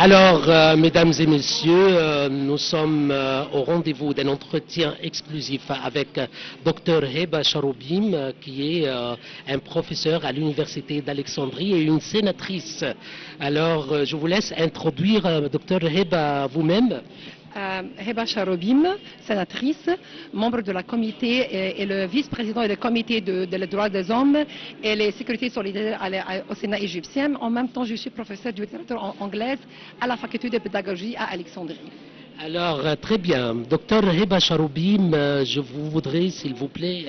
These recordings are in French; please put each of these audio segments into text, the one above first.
Alors, mesdames et messieurs, nous sommes au rendez-vous d'un entretien exclusif avec Dr Heba Charoubim, qui est un professeur à l'Université d'Alexandrie et une sénatrice. Alors, je vous laisse introduire Dr Heba vous-même. Heba Charoubim, sénatrice, membre de la comité et le vice-président du comité des droits des hommes et les sécurités solidaires au Sénat égyptien. En même temps, je suis professeur de littérature anglaise à la faculté de pédagogie à Alexandrie. Alors, très bien. Docteur Heba Charoubim, je vous voudrais, s'il vous plaît,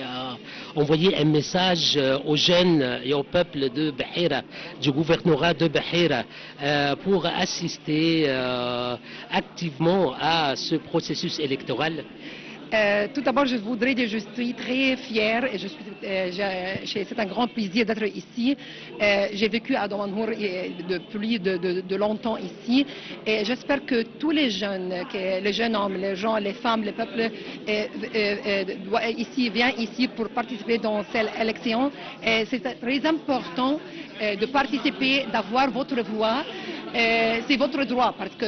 envoyer un message aux jeunes et au peuple de Bahira, du gouvernorat de Bahira, pour assister activement à ce processus électoral. Tout d'abord, je voudrais dire que je suis très fière et c'est un grand plaisir d'être ici. J'ai vécu à Damanhour depuis de longtemps ici et j'espère que tous les jeunes hommes, les gens, les femmes, les peuples viennent ici pour participer dans cette élection. C'est très important de participer, d'avoir votre voix. C'est votre droit parce que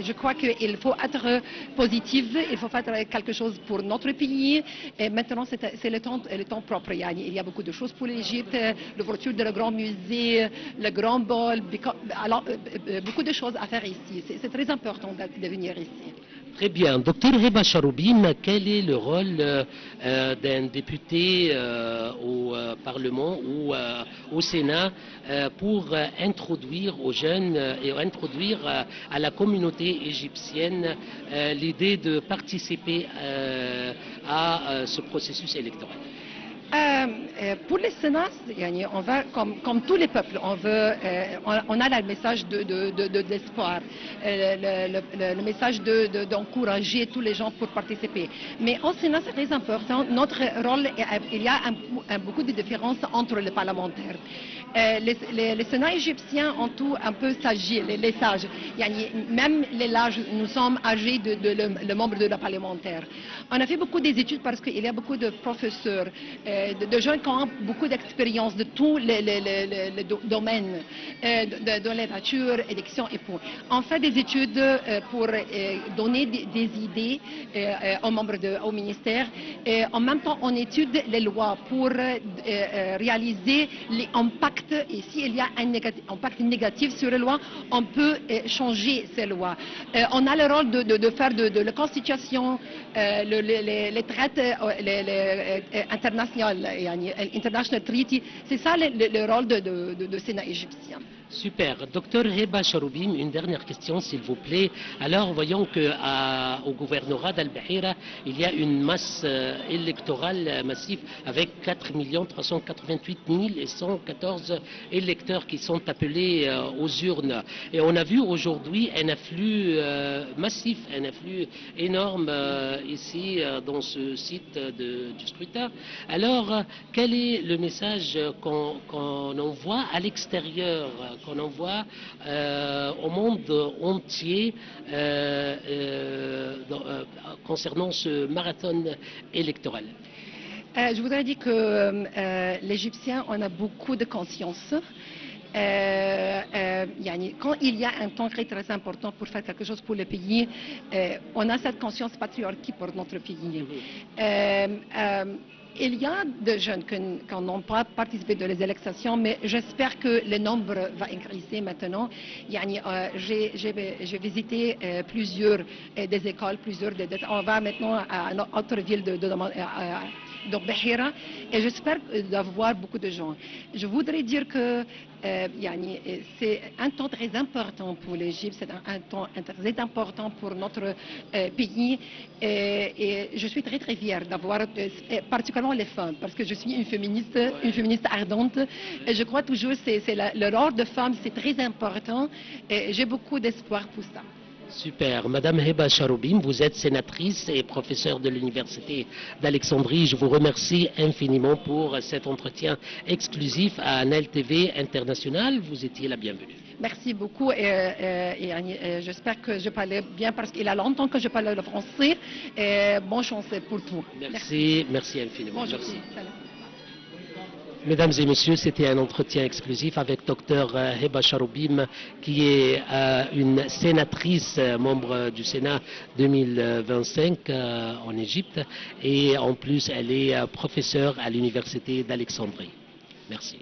je crois qu'il faut être positif, il faut faire quelque chose pour notre pays. Et maintenant, c'est le temps propre. Il y a beaucoup de choses pour l'Égypte, l'ouverture de le grand musée, le grand bol, beaucoup de choses à faire ici. C'est très important de venir ici. Très bien. Docteur Heba Charoubim, quel est le rôle d'un député au Parlement ou au Sénat pour introduire aux jeunes et introduire à la communauté égyptienne l'idée de participer à ce processus électoral? Pour le Sénat, on va, comme tous les peuples, on a le message d'espoir, le message d'encourager tous les gens pour participer. Mais au Sénat, c'est très important. Notre rôle, il y a beaucoup de différences entre les parlementaires. Les Sénats égyptiens ont tout un peu s'agir, les sages. Même les âges, nous sommes âgés de membres de la parlementaire. On a fait beaucoup d'études parce qu'il y a beaucoup de professeurs, de gens qui ont beaucoup d'expérience de tous les domaines, de la nature, élection et pour. On fait des études pour donner des idées aux membres au ministère. Et en même temps, on étudie les lois pour réaliser les impacts. Et s'il y a un impact négatif sur les lois, on peut changer ces lois. On a le rôle de faire de la constitution, les traités internationaux. International Treaty, c'est ça le rôle de Sénat égyptien. Super. Docteur Heba Charoubim, une dernière question s'il vous plaît. Alors voyons qu'au gouvernorat d'Al-Bahira, il y a une masse électorale massive avec 4 388 114 électeurs qui sont appelés aux urnes. Et on a vu aujourd'hui un afflux massif, un afflux énorme ici dans ce site du scrutin. Alors, quel est le message qu'on envoie à l'extérieur, qu'on envoie au monde entier concernant ce marathon électoral? Je voudrais dire que l'Égyptien, on a beaucoup de conscience. Quand il y a un temps très important pour faire quelque chose pour le pays, on a cette conscience patriotique pour notre pays. Il y a des jeunes qui n'ont pas participé de les élections, mais j'espère que le nombre va increaser maintenant. J'ai visité plusieurs des écoles, on va maintenant à une autre ville de Bahira, et j'espère d'avoir beaucoup de gens. Je voudrais dire que c'est un temps très important pour l'Égypte, c'est un temps très important pour notre pays, et je suis très fière d'avoir, particulièrement les femmes, parce que je suis une féministe ardente, et je crois toujours que le rôle de femme, c'est très important, et j'ai beaucoup d'espoir pour ça. Super. Madame Heba Charoubim, vous êtes sénatrice et professeure de l'Université d'Alexandrie. Je vous remercie infiniment pour cet entretien exclusif à Nel TV International. Vous étiez la bienvenue. Merci beaucoup et j'espère que je parlais bien parce qu'il y a longtemps que je parle le français. Bonne chance pour tout. Merci infiniment. Bonjour. Merci. Salut. Mesdames et messieurs, c'était un entretien exclusif avec Dr Heba Charoubim, qui est une sénatrice, membre du Sénat 2025 en Égypte, et en plus elle est professeure à l'Université d'Alexandrie. Merci.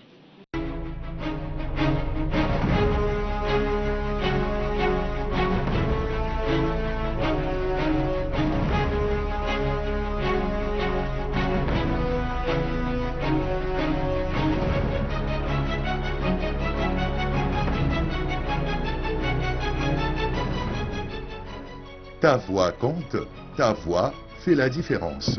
Ta voix compte, ta voix fait la différence.